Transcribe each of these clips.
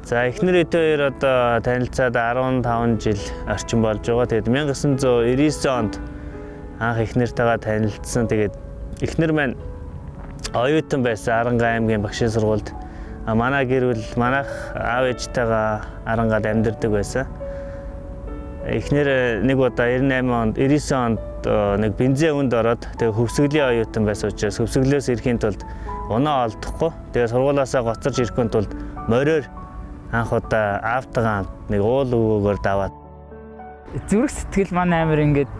За эхнэр эдээ хоёр одоо танилцаад 15 жил орчим болж байгаа. Тэгээд 1999 онд анх эхнэртэйгээ танилцсан. Тэгээд эхнэр маань оюутан байсан Аранга аймгийн багшийн сургуульд. Манай гэр бүл манайх аав ээжтэйгээ Арангад амьдардаг байсан. Эхнэр нэг удаа 99 онд нэг бензин өнд ороод тэгээд хөвсгөлийн оюутан байсан учраас хөвсгөлөөс ирэхийн тулд унаа олдохгүй. Тэгээд сургуулаасаа гоцорч ирэхин тулд мориор анх удаа аавтайгаа нэг уул өвөөгөр даваад. Зүрх сэтгэл манай амир ингээд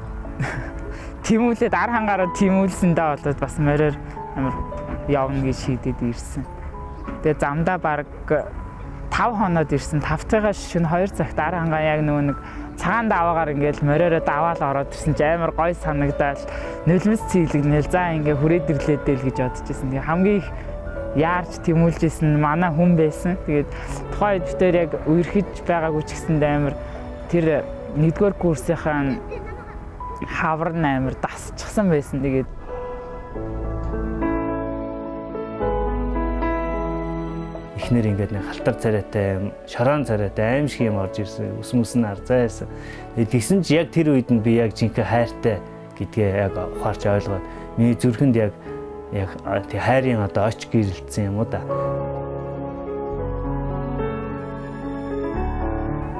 тэмүүлээд ар хангаараа тэмүүлсэндээ болоод бас мориор амир явна гэж шийдээд ирсэн. Тэгээд замдаа баг 5 хоноод ирсэн. 5 цагаас шөнө 2 цагт ар хангаа яг нөгөө нэг цагаан даваагаар ингээд мориороо даваал ороод ирсэн чи амар гой санагдаад нулимс цэглэгнэл за ингээд хүрээд ирлээдэл гэж бодож ирсэн. Тэгээ хамгийн их яарч тэмүүлжсэн манай хүн байсан. Тэгээд тухайн үед битээр яг үерхэж байгаагүй ч гэсэндээ амар тэр нэгдүгээр курсынхаа хавар амар дасчихсан байсан. Тэгээд эхнэр ингээд нэг халтар царайтай, шороон царайтай аимшиг юм орж ирсэн. Ус мөс нь арзаасан. Тэгсэн чи яг тэр үед нь би яг жинхэнэ хайртай гэдгээ яг ухаарч ойлгоод миний зүрхэнд яг тий хайрын одоо оч гэрэлтсэн юм уу да.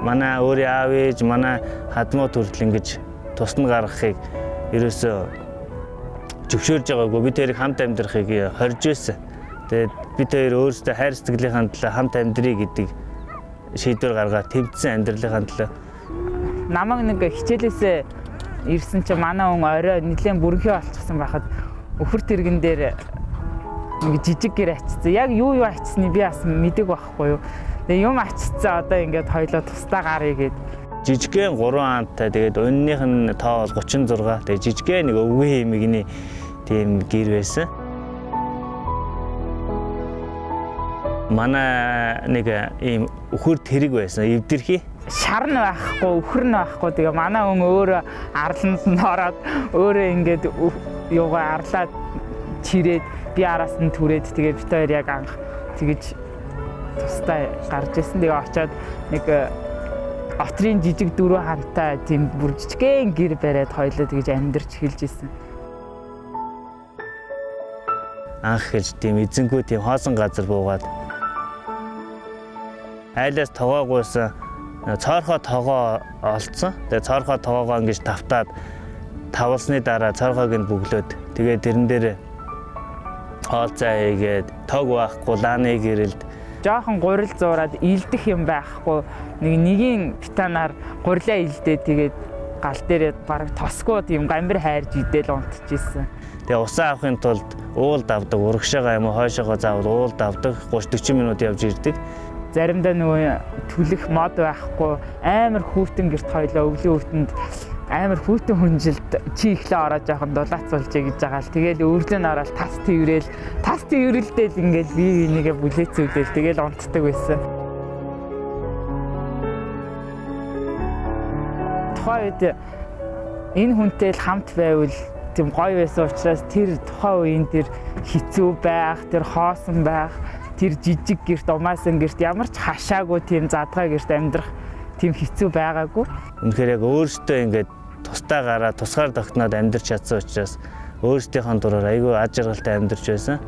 Манай өөрийн аав ээж, манай хадмуу төрөл ингэж тусна гаргахыг ерөөсөө зөвшөөрж байгаагүй. Бид тэрийг хамт амьдрахыг хорж байсан. Тэгээд бид хоёр өөрсдөө хайр сэтгэлийнхаа төлөө хамт амьдрий гэдэг шийдвэр гаргаад тэмцсэн амьдралынхаа төлөө. Намайг нэг хичээлээсээ ирсэн чи манай хүн орой нэлээд бүрэнхий болчихсон байхад өхөр тэргэн дээр нэг жижиг гэр ачсан. Яг юу ачсныг би бас мэдэг байхгүй юу. Тэгээ юм ачсан одоо ингээд хоёлоо тусдаа гарыг гээд жижигхэн 3 антай тэгээд өннийх нь тоо бол 36. Тэгээд жижигхэн нэг өвгөн хэмигний тийм гэр байсан. Манай нэг ийм өхөр тэрэг байсан. Эвдэрхий шар нь байхгүй, өхөр нь байхгүй. Тэгээ манай хүн өөрөө арланд нь ороод өөрөө ингээд юугаа арлаад чирээд би араас нь түрээд тэгээ бит хоёр яг анх тэгэж тустай гарч ирсэн. Тэгээ очиод нэг отрын жижиг 4 хантай тийм бүр жижигхэн гэр бариад хоёлоо тэгэж амьдарч эхэлж ирсэн. Анх гэж тийм эзэнгүй тийм хоосон газар буугаад айлаас тогоогүйсэн цоорхоо тогоо олцсон. Тэгээ цоорхоо тогоогоо ингэж тавтаад тавлсны дараа цоорхоог нь бүглөөд тэгээ тэрэн дээр хоолцоо хийгээд тог байхгүй лааны гэрэлд жоохон гурил зуураад илдэх юм байхгүй нэгийн питанаар гурилаа илдээ тэгээд гал дээрээ бараг тосгүй тийм гамбар хайрж идэл унтчихсэн. Тэгээ усаа авахын тулд уулд авдаг, урагшаага юм уу хойшоогоо заавал уулд авдаг 30-40 минут явж ирдэг. Заримдаа нөгөө түлэх мод байхгүй амар хүүтэн гэрт хоёлоо өвлийн хүүтэнд амар хүүтэн хүнжилт чи ихлэ ороод жоохон дулаацуулж гэж байгаа л тэгэл өөрлөө нь ороод тас тэрэлдэл ингээл би энийгээ бүлээцүүлээл тэгэл унтдаг байсан. Тухайн үед энэ хүнтэй л хамт байвал тийм гоё байсан учраас тэр тухайн үеийн тэр хэцүү байх, тэр хоосон байх, тэр жижиг гэрт умаасан гэрт ямар ч хашаагүй тийм задгай гэрт амьдрах тийм хэцүү байгаагүй. Үнэхээр яг өөртөө ингээд тусдаа гараад тусгаар тогтноод амьдарч чадсан учраас өөрсдийнхөө дураар айгүй аж аргалтай амьдарч байсан.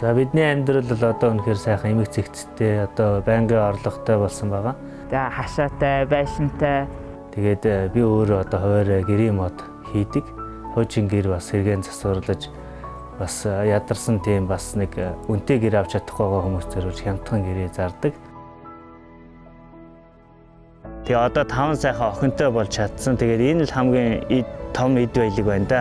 За бидний амьдрал бол одоо үнэхээр сайхан эмэг цэгцтэй одоо байнгын орлоготой болсон байгаа. Тэгээ хашаатай, байшинтай. Тэгээд би өөрөө одоо хуваарь гэрийн мод хийдэг. Хуучин гэр бас хэрэгэн засварлаж бас ядарсан тийм бас нэг үнэтэй гэр авч чадахгүй байгаа хүмүүс зэрэг хямдхан гэрээ зардаг. Тэгээ одоо 5 сайхан охинтой болж чадсан. Тэгээд энэ л хамгийн том эд байлиг байна да.